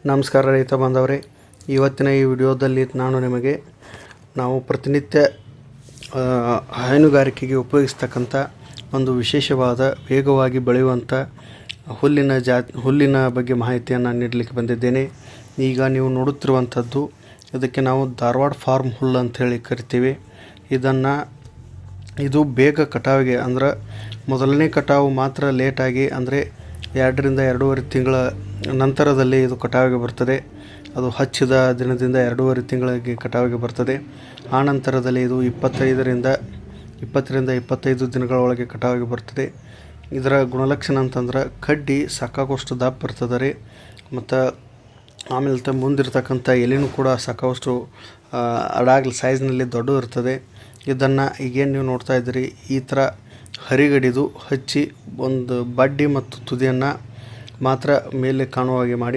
ನಮಸ್ಕಾರ ರೈತ ಬಾಂಧವರೇ, ಇವತ್ತಿನ ಈ ವಿಡಿಯೋದಲ್ಲಿ ನಾವು ಪ್ರತಿನಿತ್ಯ ಹೈನುಗಾರಿಕೆಗೆ ಉಪಯೋಗಿಸ್ತಕ್ಕಂಥ ಒಂದು ವಿಶೇಷವಾದ ವೇಗವಾಗಿ ಬೆಳೆಯುವಂಥ ಹುಲ್ಲಿನ ಬಗ್ಗೆ ಮಾಹಿತಿಯನ್ನು ನೀಡಲಿಕ್ಕೆ ಬಂದಿದ್ದೇನೆ. ಈಗ ನೀವು ನೋಡುತ್ತಿರುವಂಥದ್ದು ಇದಕ್ಕೆ ನಾವು ಧಾರವಾಡ ಫಾರ್ಮ್ ಹುಲ್ಲು ಅಂಥೇಳಿ ಕರಿತೀವಿ. ಇದು ಬೇಗ ಕಟಾವಿಗೆ ಅಂದರೆ ಮೊದಲನೇ ಕಟಾವು ಮಾತ್ರ ಲೇಟಾಗಿ ಅಂದರೆ 2 ರಿಂದ 2.5 ತಿಂಗಳ ನಂತರದಲ್ಲಿ ಇದು ಕಟಾವಿಗೆ ಬರ್ತದೆ. ಅದು ಹಚ್ಚಿದ ದಿನದಿಂದ 2.5 ತಿಂಗಳಿಗೆ ಕಟಾವಿಗೆ ಬರ್ತದೆ. ಆ ನಂತರದಲ್ಲಿ ಇದು 20 ರಿಂದ 25 ದಿನಗಳ ಒಳಗೆ ಕಟಾವಿಗೆ ಬರ್ತದೆ. ಇದರ ಗುಣಲಕ್ಷಣ ಅಂತಂದ್ರೆ ಕಡ್ಡಿ ಸಾಕಾಗುವಷ್ಟು ದಪ್ಪ ಇರ್ತದೆ ರೀ. ಮತ್ತು ಆಮೇಲೆ ಮುಂದಿರ್ತಕ್ಕಂಥ ಎಲೆನೂ ಕೂಡ ಸಾಕಾಗುವಷ್ಟು ಅಡಾಗಲ್ ಸೈಜ್ನಲ್ಲಿ ದೊಡ್ಡ ಇರ್ತದೆ. ಇದನ್ನು ಈಗೇನು ನೀವು ನೋಡ್ತಾ ಇದ್ದೀರಿ, ಈ ಥರ ಹರಿಗಡಿದು ಹಚ್ಚಿ ಒಂದು ಬಡ್ಡಿ ಮತ್ತು ತುದಿಯನ್ನು ಮಾತ್ರ ಮೇಲೆ ಕಾಣುವ ಹಾಗೆ ಮಾಡಿ